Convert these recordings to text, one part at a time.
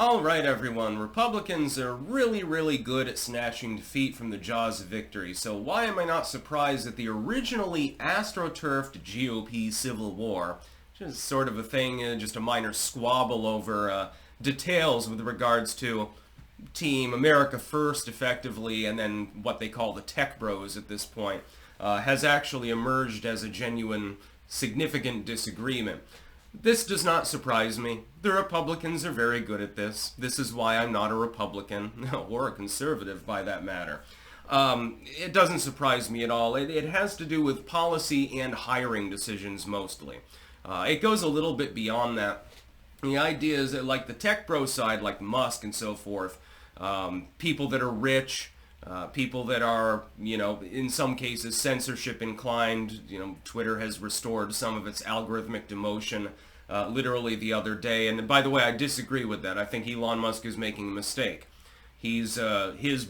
Alright everyone, Republicans are really good at snatching defeat from the jaws of victory, so why am I not surprised that the originally astroturfed GOP civil war, which is sort of a thing, just a minor squabble over details with regards to Team America First effectively, and then what they call the tech bros at this point, has actually emerged as a genuine, significant disagreement. This does not surprise me. The Republicans are very good at this. This is why I'm not a Republican, or a conservative by that matter. It doesn't surprise me at all. It has to do with policy and hiring decisions mostly. It goes a little bit beyond that. The idea is that like the tech bro side, like Musk and so forth, people that are rich, people that are, in some cases censorship inclined. Twitter has restored some of its algorithmic demotion literally the other day. And by the way, I disagree with that. I think Elon Musk is making a mistake. His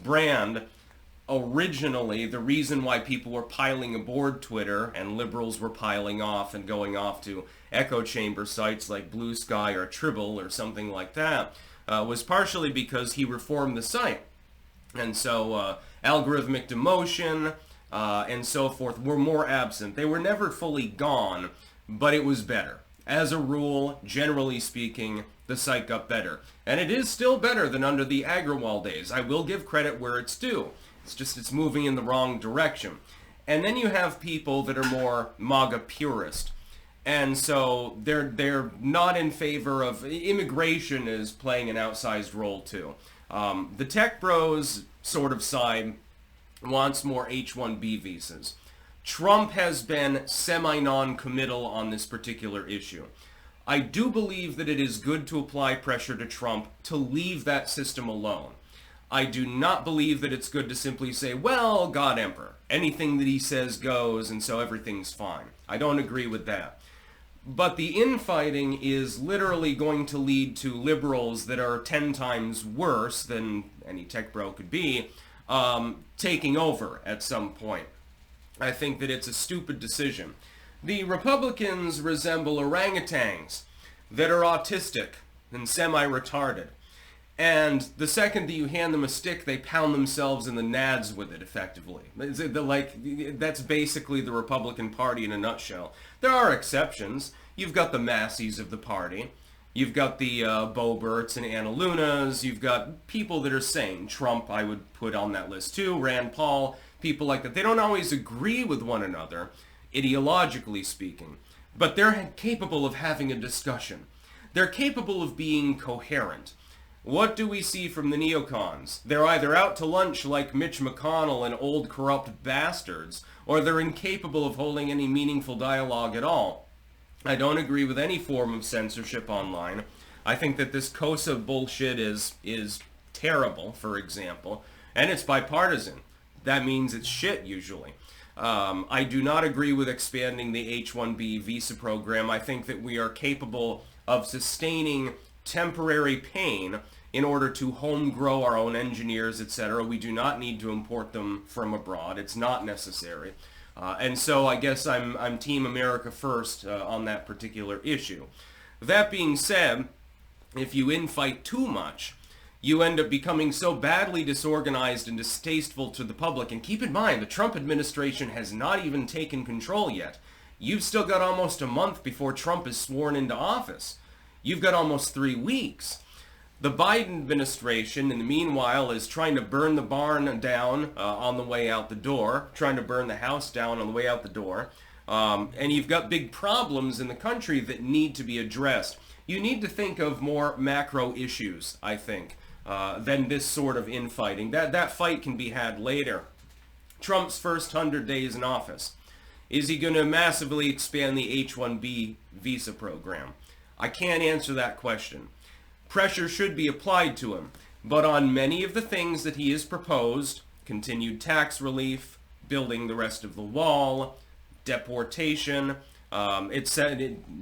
brand, originally, the reason why people were piling aboard Twitter and liberals were piling off and going off to echo chamber sites like Blue Sky or Tribble or something like that, was partially because he reformed the site. And so algorithmic demotion and so forth were more absent. They were never fully gone, but it was better. As a rule, generally speaking, the site got better. And it is still better than under the Agrawal days. I will give credit where it's due. It's just it's moving in the wrong direction. And then you have people that are more MAGA purist. And so they're not in favor of immigration is playing an outsized role too. The tech bros sort of side wants more H-1B visas. Trump has been semi-non-committal on this particular issue. I do believe that it is good to apply pressure to Trump to leave that system alone. I do not believe that it's good to simply say, well, God Emperor, anything that he says goes and so everything's fine. I don't agree with that. But the infighting is literally going to lead to liberals that are 10 times worse than any tech bro could be, taking over at some point. I think that it's a stupid decision. The Republicans resemble orangutans that are autistic and semi-retarded. And the second that you hand them a stick, they pound themselves in the nads with it, effectively. That's basically the Republican Party in a nutshell. There are exceptions. You've got the Massies of the party. You've got the Boberts and Anna Lunas. You've got people that are sane. Trump, I would put on that list too. Rand Paul, people like that. They don't always agree with one another, ideologically speaking. But they're capable of having a discussion. They're capable of being coherent. What do we see from the neocons? They're either out to lunch like Mitch McConnell and old corrupt bastards, or they're incapable of holding any meaningful dialogue at all. I don't agree with any form of censorship online. I think that this COSA bullshit is terrible, for example, and it's bipartisan. That means it's shit, usually. I do not agree with expanding the H-1B visa program. I think that we are capable of sustaining temporary pain in order to home grow our own engineers, etc. We do not need to import them from abroad. It's not necessary. And so I guess I'm Team America First on that particular issue. That being said, if you infight too much, you end up becoming so badly disorganized and distasteful to the public. And keep in mind, the Trump administration has not even taken control yet. You've still got almost a month before Trump is sworn into office. You've got almost 3 weeks. The Biden administration, in the meanwhile, is trying to burn the barn down on the way out the door, trying to burn the house down on the way out the door. And you've got big problems in the country that need to be addressed. You need to think of more macro issues, I think, than this sort of infighting. That fight can be had later. Trump's first 100 days in office. Is he going to massively expand the H-1B visa program? I can't answer that question. Pressure should be applied to him, but on many of the things that he has proposed, continued tax relief, building the rest of the wall, deportation,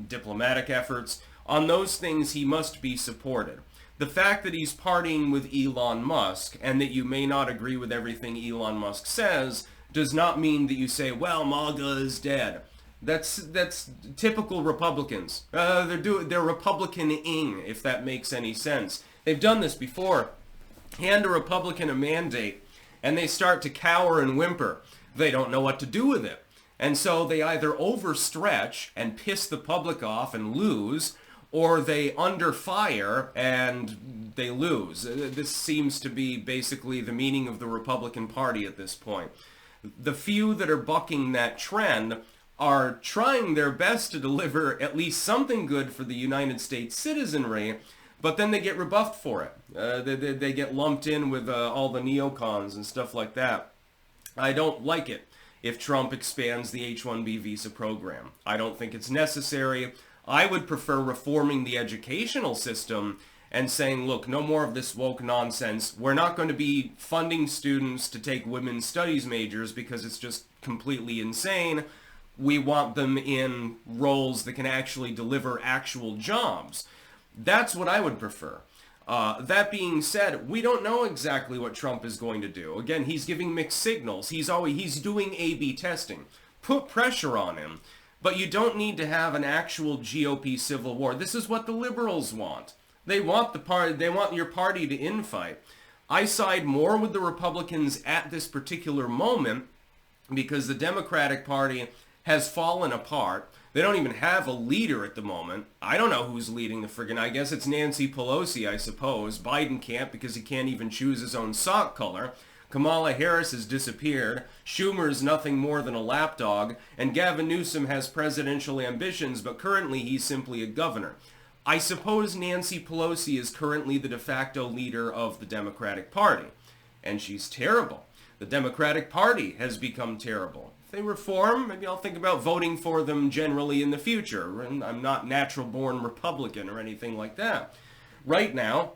diplomatic efforts, on those things he must be supported. The fact that he's partying with Elon Musk and that you may not agree with everything Elon Musk says does not mean that you say, well, MAGA is dead. That's typical Republicans. They're Republican-ing, if that makes any sense. They've done this before. Hand a Republican a mandate, and they start to cower and whimper. They don't know what to do with it. And so they either overstretch and piss the public off and lose, or they under fire and they lose. This seems to be basically the meaning of the Republican Party at this point. The few that are bucking that trend are trying their best to deliver at least something good for the United States citizenry, but then they get rebuffed for it. They get lumped in with all the neocons and stuff like that. I don't like it if Trump expands the H-1B visa program. I don't think it's necessary. I would prefer reforming the educational system and saying, look, no more of this woke nonsense. We're not going to be funding students to take women's studies majors because it's just completely insane. We want them in roles that can actually deliver actual jobs. That's what I would prefer. That being said, we don't know exactly what Trump is going to do. Again, he's giving mixed signals. He's doing A/B testing. Put pressure on him. But you don't need to have an actual GOP civil war. This is what the liberals want. They want your party to infight. I side more with the Republicans at this particular moment because the Democratic Party has fallen apart. They don't even have a leader at the moment. I don't know who's leading the friggin'. I guess it's Nancy Pelosi, I suppose. Biden can't because he can't even choose his own sock color. Kamala Harris has disappeared. Schumer's nothing more than a lapdog. And Gavin Newsom has presidential ambitions, but currently he's simply a governor. I suppose Nancy Pelosi is currently the de facto leader of the Democratic Party. And she's terrible. The Democratic Party has become terrible. If they reform, maybe I'll think about voting for them generally in the future. And I'm not natural-born Republican or anything like that. Right now,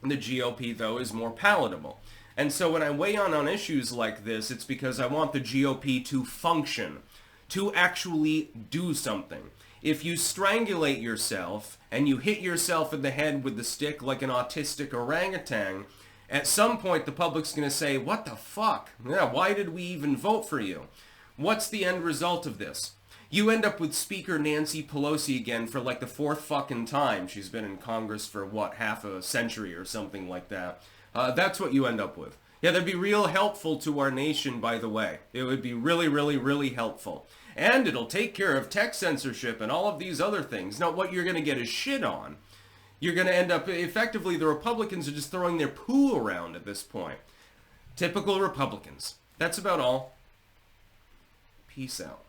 the GOP, though, is more palatable. And so when I weigh on issues like this, it's because I want the GOP to function, to actually do something. If you strangulate yourself and you hit yourself in the head with the stick like an autistic orangutan, at some point the public's going to say, what the fuck? Yeah, why did we even vote for you? What's the end result of this? You end up with Speaker Nancy Pelosi again for like the fourth fucking time. She's been in Congress for, what, half a century or something like that. That's what you end up with. Yeah, that'd be real helpful to our nation, by the way. It would be really, really, really helpful. And it'll take care of tech censorship and all of these other things. Now, what you're going to get is shit on. You're going to end up, effectively, the Republicans are just throwing their poo around at this point. Typical Republicans. That's about all. Peace out.